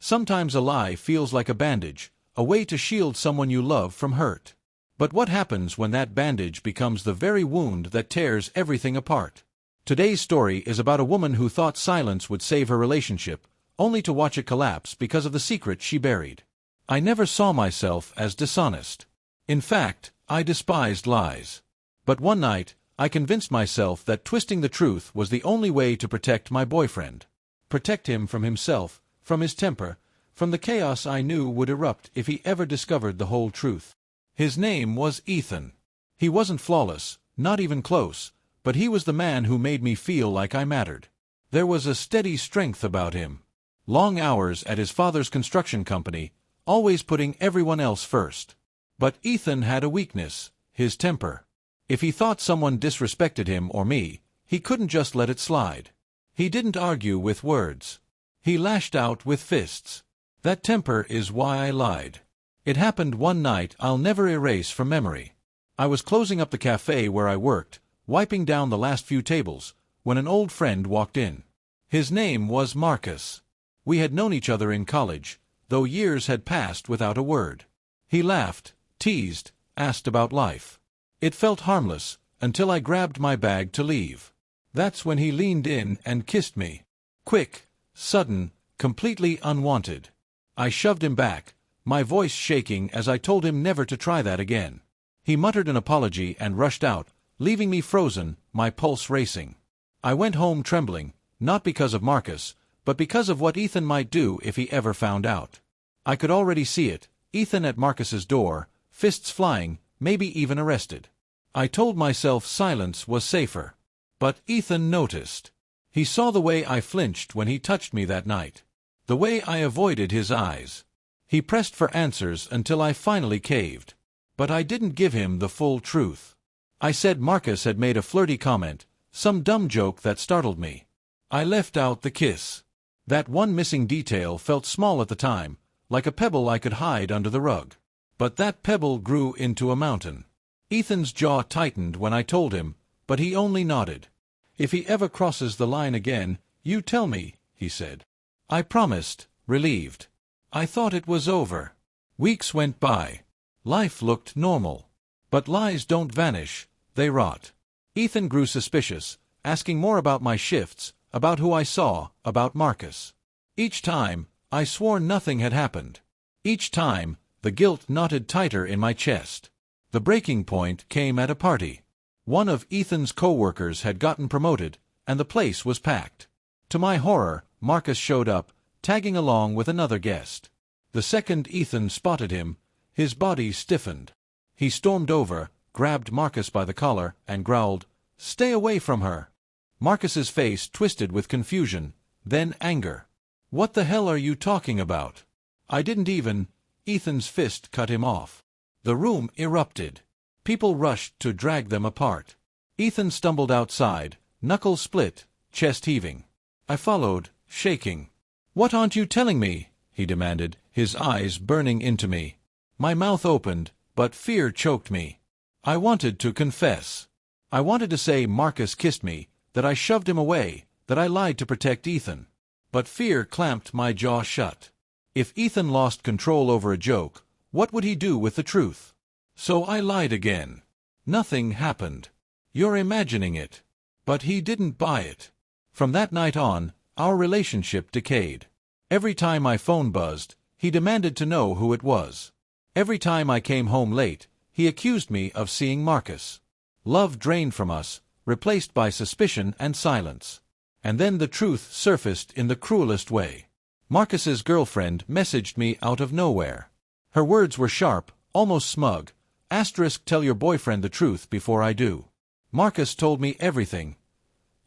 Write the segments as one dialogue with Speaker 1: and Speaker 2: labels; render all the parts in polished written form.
Speaker 1: Sometimes a lie feels like a bandage, a way to shield someone you love from hurt. But what happens when that bandage becomes the very wound that tears everything apart? Today's story is about a woman who thought silence would save her relationship, only to watch it collapse because of the secret she buried. I never saw myself as dishonest. In fact, I despised lies. But one night, I convinced myself that twisting the truth was the only way to protect my boyfriend. Protect him from himself, from his temper, from the chaos I knew would erupt if he ever discovered the whole truth. His name was Ethan. He wasn't flawless, not even close, but he was the man who made me feel like I mattered. There was a steady strength about him. Long hours at his father's construction company, always putting everyone else first. But Ethan had a weakness, his temper. If he thought someone disrespected him or me, he couldn't just let it slide. He didn't argue with words. He lashed out with fists. That temper is why I lied. It happened one night I'll never erase from memory. I was closing up the cafe where I worked, wiping down the last few tables, when an old friend walked in. His name was Marcus. We had known each other in college, though years had passed without a word. He laughed, teased, asked about life. It felt harmless, until I grabbed my bag to leave. That's when he leaned in and kissed me. Quick, sudden, completely unwanted. I shoved him back, my voice shaking as I told him never to try that again. He muttered an apology and rushed out, leaving me frozen, my pulse racing. I went home trembling, not because of Marcus, but because of what Ethan might do if he ever found out. I could already see it, Ethan at Marcus's door, fists flying, maybe even arrested. I told myself silence was safer. But Ethan noticed. He saw the way I flinched when he touched me that night. The way I avoided his eyes. He pressed for answers until I finally caved. But I didn't give him the full truth. I said Marcus had made a flirty comment, some dumb joke that startled me. I left out the kiss. That one missing detail felt small at the time, like a pebble I could hide under the rug. But that pebble grew into a mountain. Ethan's jaw tightened when I told him, but he only nodded. If he ever crosses the line again, you tell me, he said. I promised, relieved. I thought it was over. Weeks went by. Life looked normal. But lies don't vanish, they rot. Ethan grew suspicious, asking more about my shifts, about who I saw, about Marcus. Each time, I swore nothing had happened. Each time, the guilt knotted tighter in my chest. The breaking point came at a party. One of Ethan's co-workers had gotten promoted, and the place was packed. To my horror, Marcus showed up, tagging along with another guest. The second Ethan spotted him, his body stiffened. He stormed over, grabbed Marcus by the collar, and growled, "Stay away from her!" Marcus's face twisted with confusion, then anger. "What the hell are you talking about?" I didn't even. Ethan's fist cut him off. The room erupted. People rushed to drag them apart. Ethan stumbled outside, knuckles split, chest heaving. I followed, shaking. "What aren't you telling me?" he demanded, his eyes burning into me. My mouth opened, but fear choked me. I wanted to confess. I wanted to say Marcus kissed me, that I shoved him away, that I lied to protect Ethan. But fear clamped my jaw shut. If Ethan lost control over a joke, what would he do with the truth? So I lied again. Nothing happened. You're imagining it. But he didn't buy it. From that night on, our relationship decayed. Every time my phone buzzed, he demanded to know who it was. Every time I came home late, he accused me of seeing Marcus. Love drained from us, replaced by suspicion and silence. And then the truth surfaced in the cruelest way. Marcus's girlfriend messaged me out of nowhere. Her words were sharp, almost smug. Asterisk, tell your boyfriend the truth before I do. Marcus told me everything.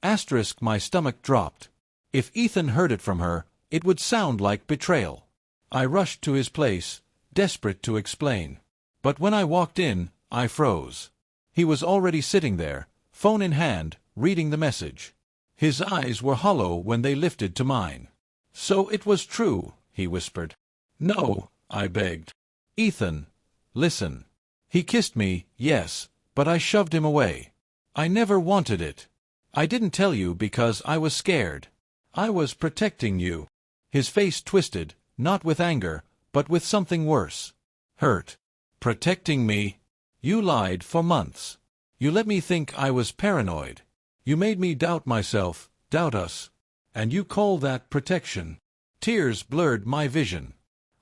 Speaker 1: Asterisk, my stomach dropped. If Ethan heard it from her, it would sound like betrayal. I rushed to his place, desperate to explain. But when I walked in, I froze. He was already sitting there, phone in hand, reading the message. His eyes were hollow when they lifted to mine. "So it was true," he whispered. "No," I begged. "Ethan, listen. He kissed me, yes, but I shoved him away. I never wanted it. I didn't tell you because I was scared. I was protecting you." His face twisted, not with anger, but with something worse. Hurt. Protecting me. You lied for months. You let me think I was paranoid. You made me doubt myself, doubt us. And you call that protection? Tears blurred my vision.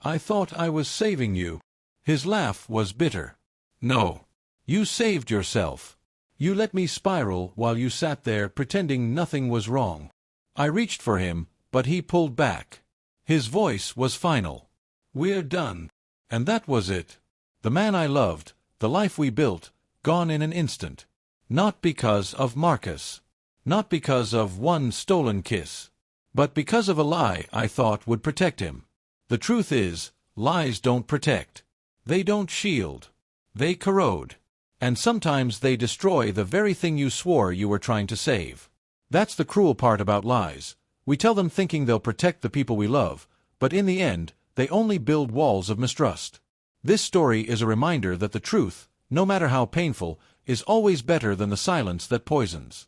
Speaker 1: I thought I was saving you. His laugh was bitter. No. You saved yourself. You let me spiral while you sat there pretending nothing was wrong. I reached for him, but he pulled back. His voice was final. We're done. And that was it. The man I loved, the life we built, gone in an instant. Not because of Marcus. Not because of one stolen kiss. But because of a lie I thought would protect him. The truth is, lies don't protect. They don't shield. They corrode. And sometimes they destroy the very thing you swore you were trying to save. That's the cruel part about lies. We tell them thinking they'll protect the people we love, but in the end, they only build walls of mistrust. This story is a reminder that the truth, no matter how painful, is always better than the silence that poisons.